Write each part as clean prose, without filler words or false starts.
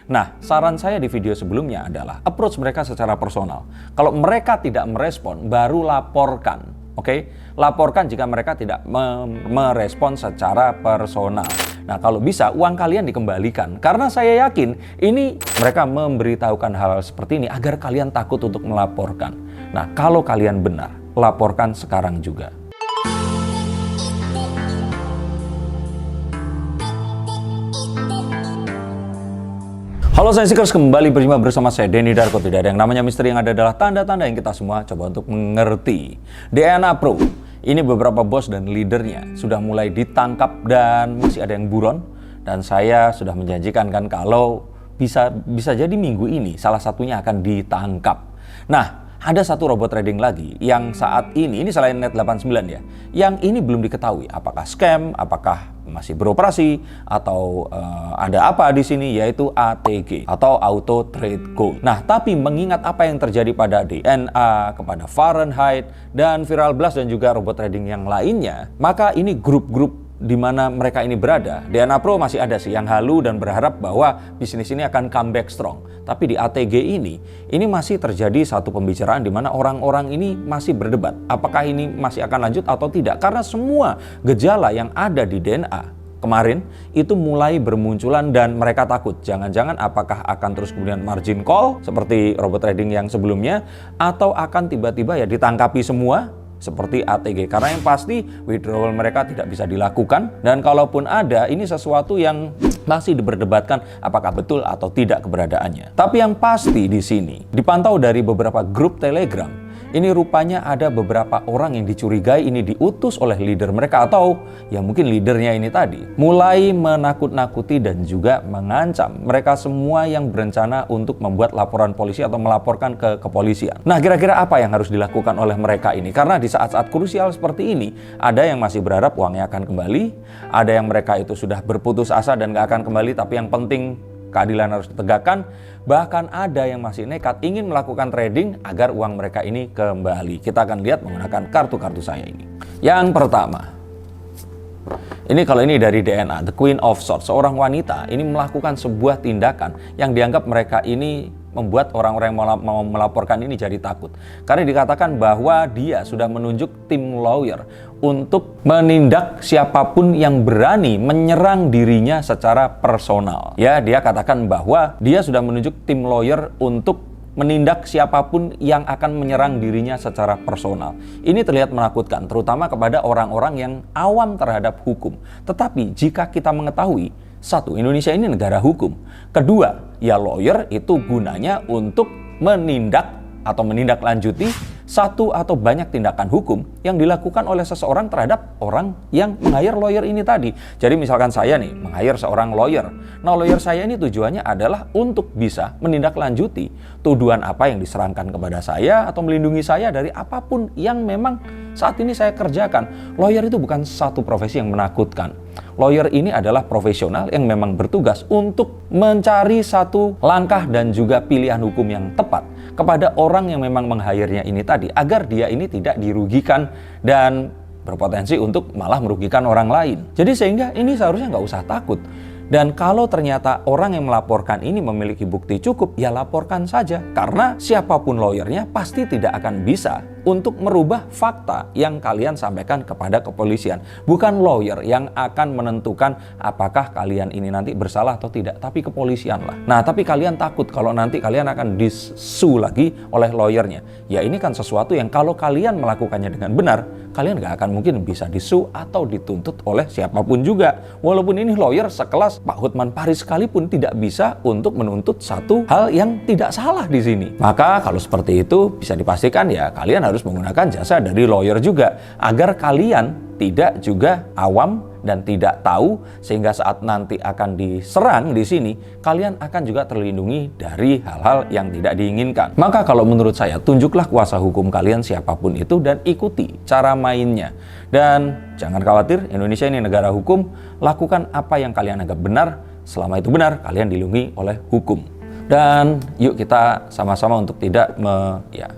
Nah, saran saya di video sebelumnya adalah approach mereka secara personal. Kalau mereka tidak merespon, baru laporkan. Oke? Laporkan jika mereka tidak merespon secara personal. Nah, kalau bisa uang kalian dikembalikan. Karena saya yakin ini mereka memberitahukan hal seperti ini agar kalian takut untuk melaporkan. Nah, kalau kalian benar, laporkan sekarang juga. Halo saya Seekers, kembali berjumpa bersama saya Denny Darko. Tidak ada yang namanya misteri, yang ada adalah tanda-tanda yang kita semua coba untuk mengerti. DNA Pro, ini beberapa bos dan leadernya sudah mulai ditangkap dan masih ada yang buron. Dan saya sudah menjanjikan kan kalau bisa jadi minggu ini salah satunya akan ditangkap. Nah, ada satu robot trading lagi yang saat ini selain Net89 ya, yang ini belum diketahui apakah scam, apakah masih beroperasi atau ada apa di sini, yaitu ATG atau Auto Trade Gold. Nah, tapi mengingat apa yang terjadi pada DNA, kepada Fahrenheit dan Viral Blast dan juga robot trading yang lainnya, maka ini grup-grup di mana mereka ini berada. DNA Pro masih ada sih yang halu dan berharap bahwa bisnis ini akan comeback strong. Tapi di ATG ini masih terjadi satu pembicaraan di mana orang-orang ini masih berdebat apakah ini masih akan lanjut atau tidak, karena semua gejala yang ada di DNA kemarin itu mulai bermunculan dan mereka takut jangan-jangan apakah akan terus kemudian margin call seperti robot trading yang sebelumnya, atau akan tiba-tiba ya ditangkapi semua seperti ATG, karena yang pasti withdrawal mereka tidak bisa dilakukan, dan kalaupun ada, ini sesuatu yang masih diperdebatkan apakah betul atau tidak keberadaannya. Tapi yang pasti di sini dipantau dari beberapa grup Telegram, ini rupanya ada beberapa orang yang dicurigai ini diutus oleh leader mereka, atau ya mungkin leadernya ini tadi mulai menakut-nakuti dan juga mengancam mereka semua yang berencana untuk membuat laporan polisi atau melaporkan ke kepolisian. Nah, kira-kira apa yang harus dilakukan oleh mereka ini? Karena di saat-saat krusial seperti ini, ada yang masih berharap uangnya akan kembali, ada yang mereka itu sudah berputus asa dan gak akan kembali, tapi yang penting keadilan harus ditegakkan. Bahkan ada yang masih nekat ingin melakukan trading agar uang mereka ini kembali. Kita akan lihat menggunakan kartu-kartu saya ini. Yang pertama, ini dari DNA, The Queen of Swords. Seorang wanita ini melakukan sebuah tindakan yang dianggap mereka ini membuat orang-orang yang mau melaporkan ini jadi takut. Karena dikatakan bahwa dia sudah menunjuk tim lawyer untuk menindak siapapun yang berani menyerang dirinya secara personal. Ya, dia katakan bahwa dia sudah menunjuk tim lawyer untuk menindak siapapun yang akan menyerang dirinya secara personal. Ini terlihat menakutkan, terutama kepada orang-orang yang awam terhadap hukum. Tetapi jika kita mengetahui, satu, Indonesia ini negara hukum. Kedua, ya lawyer itu gunanya untuk menindak atau menindaklanjuti satu atau banyak tindakan hukum yang dilakukan oleh seseorang terhadap orang yang meng-hire lawyer ini tadi. Jadi misalkan saya nih meng-hire seorang lawyer. Nah, lawyer saya ini tujuannya adalah untuk bisa menindaklanjuti tuduhan apa yang diserangkan kepada saya atau melindungi saya dari apapun yang memang saat ini saya kerjakan. Lawyer itu bukan satu profesi yang menakutkan. Lawyer ini adalah profesional yang memang bertugas untuk mencari satu langkah dan juga pilihan hukum yang tepat kepada orang yang memang meng-hire-nya ini tadi, agar dia ini tidak dirugikan dan berpotensi untuk malah merugikan orang lain. Jadi sehingga ini seharusnya nggak usah takut. Dan kalau ternyata orang yang melaporkan ini memiliki bukti cukup, ya laporkan saja. Karena siapapun lawyernya pasti tidak akan bisa untuk merubah fakta yang kalian sampaikan kepada kepolisian. Bukan lawyer yang akan menentukan apakah kalian ini nanti bersalah atau tidak, tapi kepolisian lah. Nah, tapi kalian takut kalau nanti kalian akan disu lagi oleh lawyernya. Ya ini kan sesuatu yang kalau kalian melakukannya dengan benar, kalian gak akan mungkin bisa disu atau dituntut oleh siapapun juga. Walaupun ini lawyer sekelas Pak Hotman Paris sekalipun tidak bisa untuk menuntut satu hal yang tidak salah di sini. Maka kalau seperti itu bisa dipastikan ya kalian harus menggunakan jasa dari lawyer juga, agar kalian tidak juga awam dan tidak tahu, sehingga saat nanti akan diserang di sini kalian akan juga terlindungi dari hal-hal yang tidak diinginkan. Maka kalau menurut saya, tunjuklah kuasa hukum kalian siapapun itu dan ikuti cara mainnya. Dan jangan khawatir, Indonesia ini negara hukum. Lakukan apa yang kalian anggap benar. Selama itu benar, kalian dilindungi oleh hukum. Dan yuk kita sama-sama untuk tidak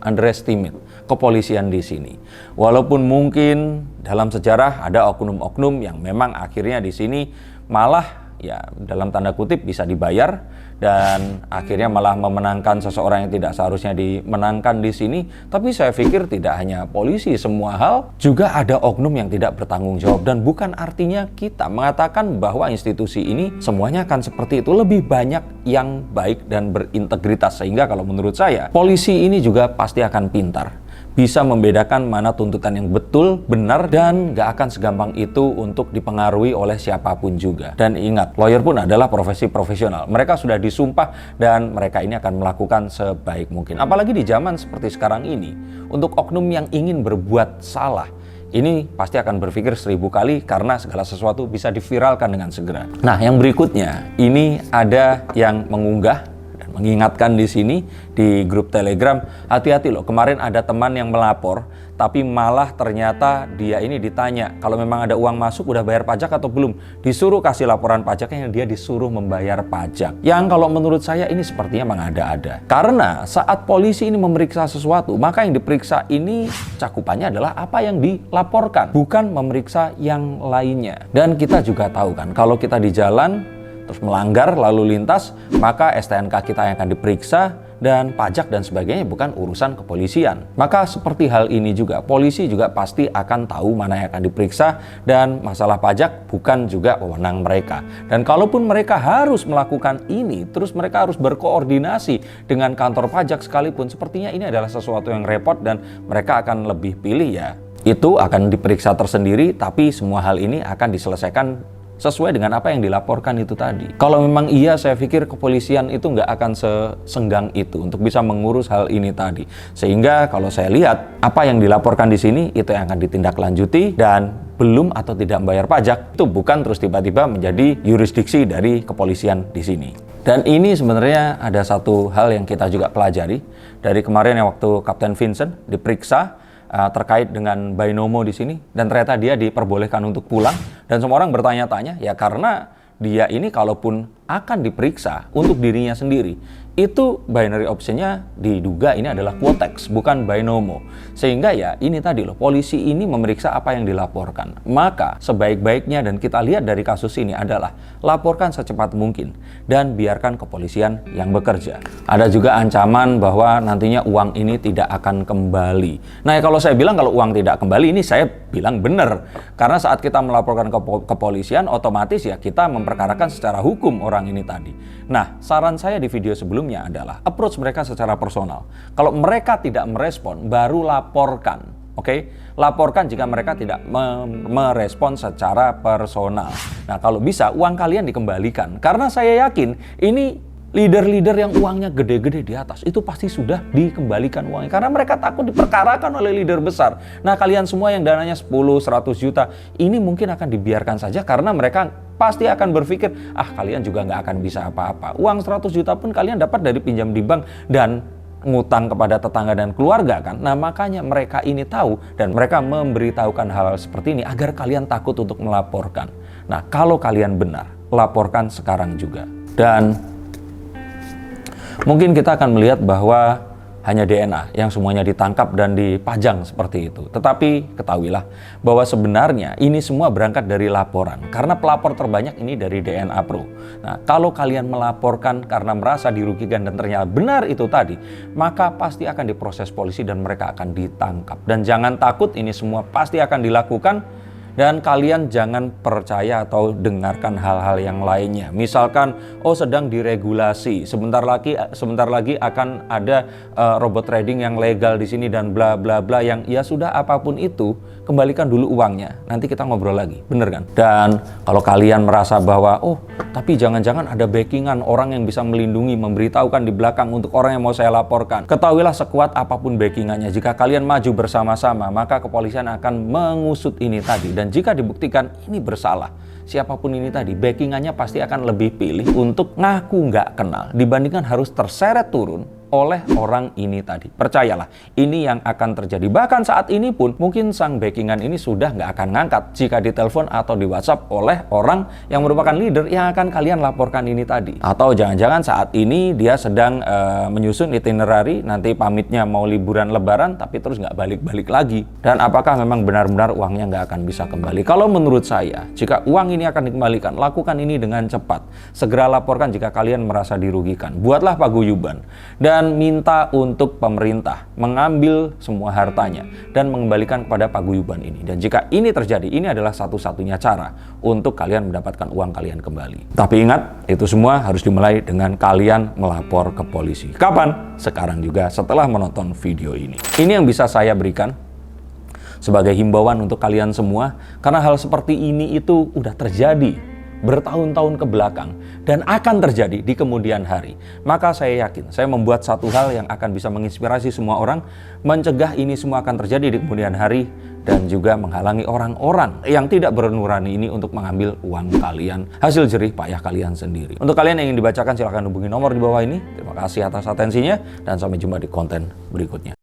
underestimate kepolisian di sini. Walaupun mungkin dalam sejarah ada oknum-oknum yang memang akhirnya di sini malah ya dalam tanda kutip bisa dibayar dan akhirnya malah memenangkan seseorang yang tidak seharusnya dimenangkan di sini. Tapi saya pikir tidak hanya polisi, semua hal juga ada oknum yang tidak bertanggung jawab, dan bukan artinya kita mengatakan bahwa institusi ini semuanya akan seperti itu. Lebih banyak yang baik dan berintegritas, sehingga kalau menurut saya polisi ini juga pasti akan pintar, bisa membedakan mana tuntutan yang betul, benar, dan gak akan segampang itu untuk dipengaruhi oleh siapapun juga. Dan ingat, lawyer pun adalah profesi profesional. Mereka sudah disumpah dan mereka ini akan melakukan sebaik mungkin. Apalagi di zaman seperti sekarang ini, untuk oknum yang ingin berbuat salah, ini pasti akan berpikir 1000 kali karena segala sesuatu bisa diviralkan dengan segera. Nah, yang berikutnya, ini ada yang mengunggah mengingatkan di sini di grup Telegram, hati-hati loh, kemarin ada teman yang melapor tapi malah ternyata dia ini ditanya kalau memang ada uang masuk udah bayar pajak atau belum, disuruh kasih laporan pajaknya, yang dia disuruh membayar pajak, yang kalau menurut saya ini sepertinya mengada-ada. Karena saat polisi ini memeriksa sesuatu, maka yang diperiksa ini cakupannya adalah apa yang dilaporkan, bukan memeriksa yang lainnya. Dan kita juga tahu kan, kalau kita di jalan terus melanggar lalu lintas, maka STNK kita yang akan diperiksa, dan pajak dan sebagainya bukan urusan kepolisian. Maka seperti hal ini juga, polisi juga pasti akan tahu mana yang akan diperiksa, dan masalah pajak bukan juga wewenang mereka. Dan kalaupun mereka harus melakukan ini, terus mereka harus berkoordinasi dengan kantor pajak sekalipun, sepertinya ini adalah sesuatu yang repot, dan mereka akan lebih pilih ya itu akan diperiksa tersendiri, tapi semua hal ini akan diselesaikan sesuai dengan apa yang dilaporkan itu tadi. Kalau memang iya, saya pikir kepolisian itu nggak akan sesenggang itu untuk bisa mengurus hal ini tadi. Sehingga kalau saya lihat apa yang dilaporkan di sini itu yang akan ditindaklanjuti, dan belum atau tidak membayar pajak itu bukan terus tiba-tiba menjadi yurisdiksi dari kepolisian di sini. Dan ini sebenarnya ada satu hal yang kita juga pelajari dari kemarin yang waktu Kapten Vincent diperiksa terkait dengan binomo di sini, dan ternyata dia diperbolehkan untuk pulang, dan semua orang bertanya-tanya ya karena dia ini kalaupun akan diperiksa untuk dirinya sendiri, itu binary optionnya diduga ini adalah quotex, bukan binomo. Sehingga ya ini tadi loh, polisi ini memeriksa apa yang dilaporkan. Maka sebaik-baiknya, dan kita lihat dari kasus ini adalah laporkan secepat mungkin dan biarkan kepolisian yang bekerja. Ada juga ancaman bahwa nantinya uang ini tidak akan kembali. Nah, kalau saya bilang kalau uang tidak kembali, ini saya bilang benar. Karena saat kita melaporkan ke kepolisian, otomatis ya kita memperkarakan secara hukum orang ini tadi. Nah, saran saya di video sebelumnya adalah approach mereka secara personal. Kalau mereka tidak merespon, baru laporkan. Oke? Laporkan jika mereka tidak merespon secara personal. Nah, kalau bisa uang kalian dikembalikan. Karena saya yakin ini leader-leader yang uangnya gede-gede di atas itu pasti sudah dikembalikan uangnya, karena mereka takut diperkarakan oleh leader besar. Nah, kalian semua yang dananya 10-100 juta ini mungkin akan dibiarkan saja karena mereka pasti akan berpikir, kalian juga nggak akan bisa apa-apa. Uang 100 juta pun kalian dapat dari pinjam di bank dan ngutang kepada tetangga dan keluarga kan. Nah, makanya mereka ini tahu dan mereka memberitahukan hal-hal seperti ini agar kalian takut untuk melaporkan. Nah, kalau kalian benar, laporkan sekarang juga. Dan mungkin kita akan melihat bahwa hanya DNA yang semuanya ditangkap dan dipajang seperti itu. Tetapi ketahuilah bahwa sebenarnya ini semua berangkat dari laporan. Karena pelapor terbanyak ini dari DNA Pro. Nah, kalau kalian melaporkan karena merasa dirugikan dan ternyata benar itu tadi, maka pasti akan diproses polisi dan mereka akan ditangkap. Dan jangan takut, ini semua pasti akan dilakukan. Dan kalian jangan percaya atau dengarkan hal-hal yang lainnya. Misalkan, sedang diregulasi, sebentar lagi akan ada robot trading yang legal di sini dan bla bla bla, yang ya sudah apapun itu, kembalikan dulu uangnya. Nanti kita ngobrol lagi, bener kan? Dan kalau kalian merasa bahwa tapi jangan-jangan ada backingan orang yang bisa melindungi, memberitahukan di belakang untuk orang yang mau saya laporkan. Ketahuilah sekuat apapun backingannya, jika kalian maju bersama-sama, maka kepolisian akan mengusut ini tadi. Dan jika dibuktikan ini bersalah, siapapun ini tadi, backingannya pasti akan lebih pilih untuk ngaku nggak kenal dibandingkan harus terseret turun oleh orang ini tadi. Percayalah, ini yang akan terjadi. Bahkan saat ini pun, mungkin sang backingan ini sudah nggak akan ngangkat jika ditelepon atau di WhatsApp oleh orang yang merupakan leader yang akan kalian laporkan ini tadi. Atau jangan-jangan saat ini dia sedang menyusun itinerary, nanti pamitnya mau liburan lebaran, tapi terus nggak balik-balik lagi. Dan apakah memang benar-benar uangnya nggak akan bisa kembali? Kalau menurut saya, jika uang ini akan dikembalikan, lakukan ini dengan cepat. Segera laporkan jika kalian merasa dirugikan. Buatlah paguyuban dan minta untuk pemerintah mengambil semua hartanya dan mengembalikan kepada paguyuban ini. Dan jika ini terjadi, ini adalah satu-satunya cara untuk kalian mendapatkan uang kalian kembali. Tapi ingat, itu semua harus dimulai dengan kalian melapor ke polisi. Kapan? Sekarang juga setelah menonton video ini. Ini yang bisa saya berikan sebagai himbauan untuk kalian semua, karena hal seperti ini itu udah terjadi bertahun-tahun ke belakang dan akan terjadi di kemudian hari. Maka saya yakin, saya membuat satu hal yang akan bisa menginspirasi semua orang, mencegah ini semua akan terjadi di kemudian hari, dan juga menghalangi orang-orang yang tidak bernurani ini untuk mengambil uang kalian, hasil jerih payah kalian sendiri. Untuk kalian yang ingin dibacakan, silahkan hubungi nomor di bawah ini. Terima kasih atas atensinya, dan sampai jumpa di konten berikutnya.